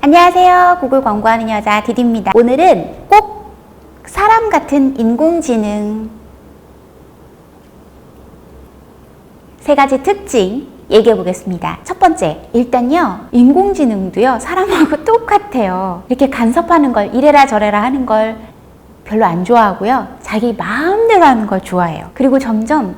안녕하세요. 구글 광고하는 여자 디디입니다. 오늘은 꼭 사람 같은 인공지능 세 가지 특징 얘기해 보겠습니다. 첫 번째, 일단요, 인공지능도요, 사람하고 똑같아요. 이렇게 간섭하는 걸, 이래라 저래라 하는 걸 별로 안 좋아하고요. 자기 마음대로 하는 걸 좋아해요. 그리고 점점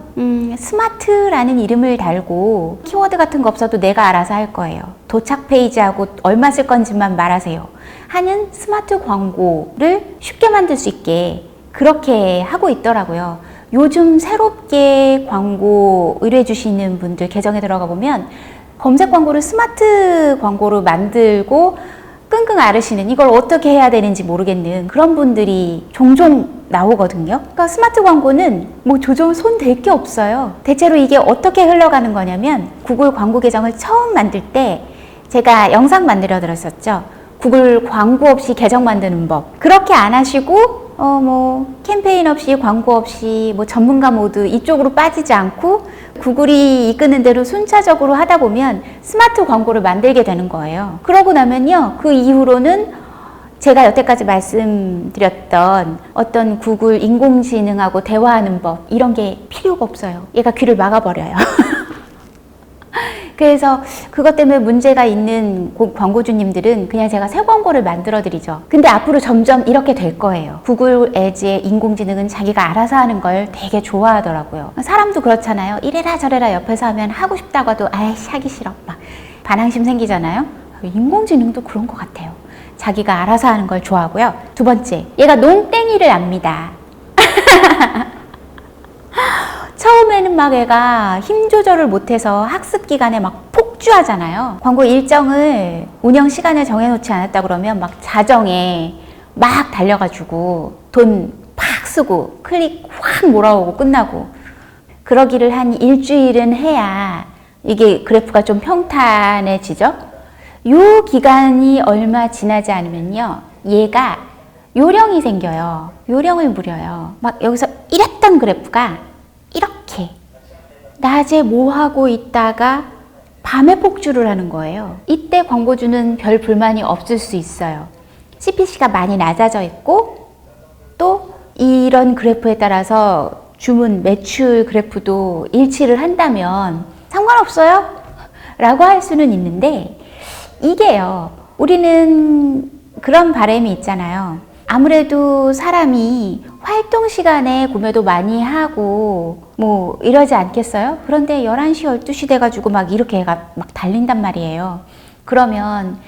스마트라는 이름을 달고 키워드 같은 거 없어도 내가 알아서 할 거예요. 도착 페이지하고 얼마 쓸 건지만 말하세요 하는 스마트 광고를 쉽게 만들 수 있게 그렇게 하고 있더라고요. 요즘 새롭게 광고 의뢰 주시는 분들 계정에 들어가 보면 검색 광고를 스마트 광고로 만들고 끙끙 앓으시는, 이걸 어떻게 해야 되는지 모르겠는 그런 분들이 종종 나오거든요. 그러니까 스마트 광고는 뭐 조정 손 댈 게 없어요. 대체로 이게 어떻게 흘러가는 거냐면, 구글 광고 계정을 처음 만들 때 제가 영상 만들어 드렸었죠. 구글 광고 없이 계정 만드는 법. 그렇게 안 하시고 캠페인 없이, 광고 없이, 전문가 모드 이쪽으로 빠지지 않고 구글이 이끄는 대로 순차적으로 하다 보면 스마트 광고를 만들게 되는 거예요. 그러고 나면요, 그 이후로는 제가 여태까지 말씀드렸던 어떤 구글 인공지능하고 대화하는 법, 이런 게 필요가 없어요. 얘가 귀를 막아버려요. 그래서 그것 때문에 문제가 있는 광고주님들은 그냥 제가 새 광고를 만들어 드리죠. 근데 앞으로 점점 이렇게 될 거예요. 구글 애지의 인공지능은 자기가 알아서 하는 걸 되게 좋아하더라고요. 사람도 그렇잖아요. 이래라 저래라 옆에서 하면 하고 싶다고 해도 아이씨 하기 싫어 막 반항심 생기잖아요. 인공지능도 그런 것 같아요. 자기가 알아서 하는 걸 좋아하고요. 두 번째, 얘가 농땡이를 압니다. 처음에는 막 애가 힘 조절을 못해서 학습 기간에 막 폭주하잖아요. 광고 일정을, 운영 시간을 정해놓지 않았다 그러면 막 자정에 막 달려가지고 돈 팍 쓰고 클릭 확 몰아오고 끝나고, 그러기를 한 일주일은 해야 이게 그래프가 좀 평탄해지죠. 요 기간이 얼마 지나지 않으면요, 얘가 요령이 생겨요. 요령을 부려요. 막 여기서 이랬던 그래프가 이렇게 낮에 뭐 하고 있다가 밤에 폭주를 하는 거예요. 이때 광고주는 별 불만이 없을 수 있어요. CPC가 많이 낮아져 있고, 또 이런 그래프에 따라서 주문 매출 그래프도 일치를 한다면 상관없어요 라고 할 수는 있는데, 이게요, 우리는 그런 바람이 있잖아요. 아무래도 사람이 활동 시간에 구매도 많이 하고 이러지 않겠어요? 그런데 11시, 12시 돼가지고 막 이렇게 애가 막 달린단 말이에요. 그러면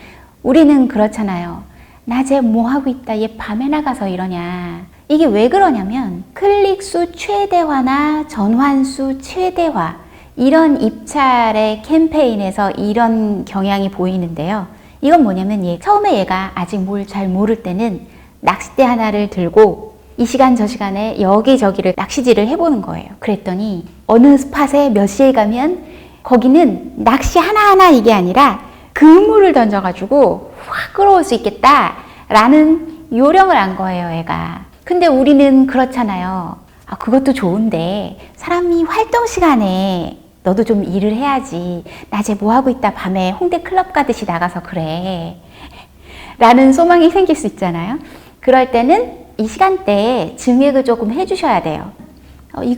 우리는 그렇잖아요. 낮에 뭐 하고 있다, 얘 밤에 나가서 이러냐. 이게 왜 그러냐면, 클릭수 최대화나 전환수 최대화, 이런 입찰의 캠페인에서 이런 경향이 보이는데요. 이건 뭐냐면, 처음에 얘가 아직 뭘 잘 모를 때는 낚싯대 하나를 들고 이 시간 저 시간에 여기저기를 낚시질을 해보는 거예요. 그랬더니 어느 스팟에 몇 시에 가면 거기는 낚시 하나하나 이게 아니라 그물을 던져가지고 확 끌어올 수 있겠다라는 요령을 안 거예요, 얘가. 근데 우리는 그렇잖아요. 그것도 좋은데 사람이 활동 시간에 너도 좀 일을 해야지. 낮에 뭐 하고 있다 밤에 홍대 클럽 가듯이 나가서 그래 라는 소망이 생길 수 있잖아요. 그럴 때는 이 시간대에 증액을 조금 해주셔야 돼요.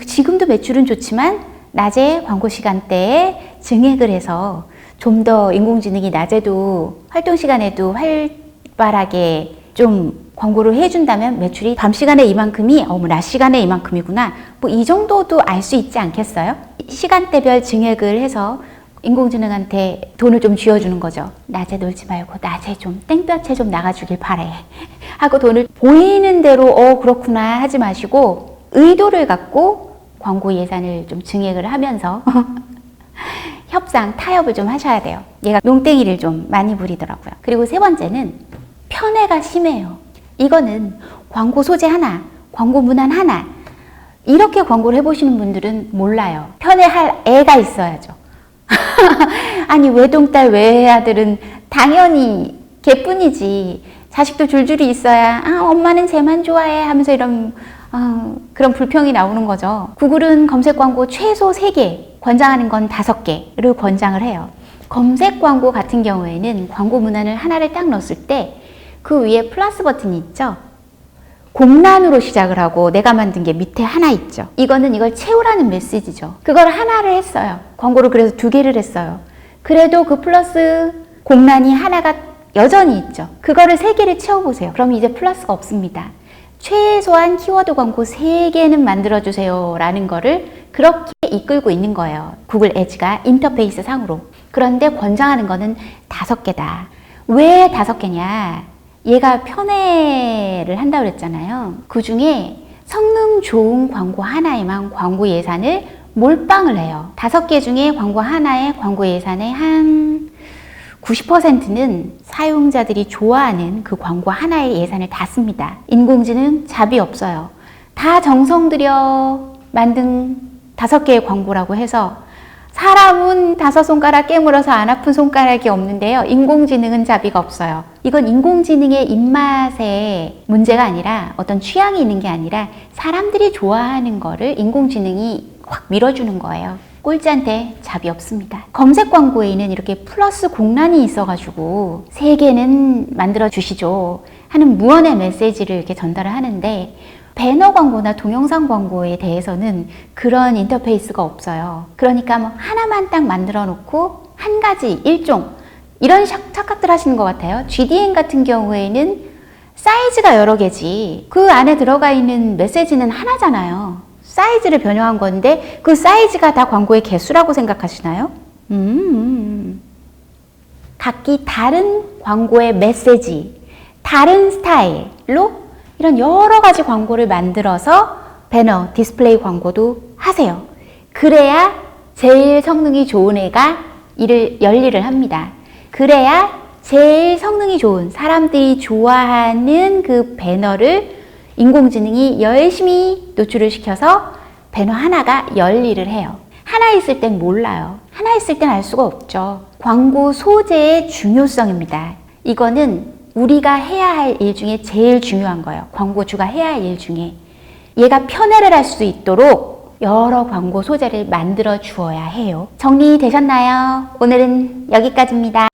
지금도 매출은 좋지만 낮에 광고 시간대에 증액을 해서 좀 더 인공지능이 낮에도 활동 시간에도 활발하게 좀 광고를 해준다면 매출이 밤 시간에 이만큼이 낮 시간에 이만큼이구나, 이 정도도 알 수 있지 않겠어요? 시간대별 증액을 해서 인공지능한테 돈을 좀 쥐어주는 거죠. 낮에 놀지 말고 낮에 좀 땡볕에 좀 나가주길 바래 하고 돈을 보이는 대로 그렇구나 하지 마시고 의도를 갖고 광고 예산을 좀 증액을 하면서 협상, 타협을 좀 하셔야 돼요. 얘가 농땡이를 좀 많이 부리더라고요. 그리고 세 번째는 편애가 심해요. 이거는 광고 소재 하나, 광고 문안 하나, 이렇게 광고를 해보시는 분들은 몰라요. 편애할 애가 있어야죠. 아니, 외동딸, 외아들은 당연히 걔뿐이지. 자식도 줄줄이 있어야 엄마는 쟤만 좋아해 하면서 이런 그런 불평이 나오는 거죠. 구글은 검색 광고 최소 3개, 권장하는 건 5개를 권장을 해요. 검색 광고 같은 경우에는 광고 문안을 하나를 딱 넣었을 때 그 위에 플러스 버튼이 있죠. 공란으로 시작을 하고 내가 만든 게 밑에 하나 있죠. 이거는 이걸 채우라는 메시지죠. 그걸 하나를 했어요. 광고를 그래서 2개를 했어요. 그래도 그 플러스 공란이 하나가 여전히 있죠. 그거를 3개를 채워보세요. 그럼 이제 플러스가 없습니다. 최소한 키워드 광고 3개는 만들어주세요 라는 거를 그렇게 이끌고 있는 거예요. 구글 애즈가 인터페이스 상으로. 그런데 권장하는 거는 5개다. 왜 5개냐? 얘가 편애를 한다고 그랬잖아요. 그 중에 성능 좋은 광고 하나에만 광고 예산을 몰빵을 해요. 5개 중에 광고 하나에 광고 예산의 한 90%는 사용자들이 좋아하는 그 광고 하나의 예산을 다 씁니다. 인공지능 잡이 없어요. 다 정성 들여 만든 5개의 광고라고 해서 사람은 5손가락 깨물어서 안 아픈 손가락이 없는데요. 인공지능은 자비가 없어요. 이건 인공지능의 입맛의 문제가 아니라 어떤 취향이 있는 게 아니라 사람들이 좋아하는 거를 인공지능이 확 밀어주는 거예요. 꼴찌한테 잡이 없습니다. 검색 광고에는 이렇게 플러스 공란이 있어가지고 3개는 만들어 주시죠 하는 무언의 메시지를 이렇게 전달을 하는데 배너 광고나 동영상 광고에 대해서는 그런 인터페이스가 없어요. 그러니까 뭐 하나만 딱 만들어 놓고 한 가지 일종 이런 착각들 하시는 것 같아요. GDN 같은 경우에는 사이즈가 여러 개지 그 안에 들어가 있는 메시지는 하나잖아요. 사이즈를 변형한 건데 그 사이즈가 다 광고의 개수라고 생각하시나요? 각기 다른 광고의 메시지, 다른 스타일로 이런 여러 가지 광고를 만들어서 배너, 디스플레이 광고도 하세요. 그래야 제일 성능이 좋은 애가 열일을 합니다. 그래야 제일 성능이 좋은 사람들이 좋아하는 그 배너를 인공지능이 열심히 노출을 시켜서 배너 하나가 열일을 해요. 하나 있을 땐 몰라요. 하나 있을 땐 알 수가 없죠. 광고 소재의 중요성입니다. 이거는 우리가 해야 할 일 중에 제일 중요한 거예요. 광고주가 해야 할 일 중에. 얘가 편애를 할 수 있도록 여러 광고 소재를 만들어 주어야 해요. 정리되셨나요? 오늘은 여기까지입니다.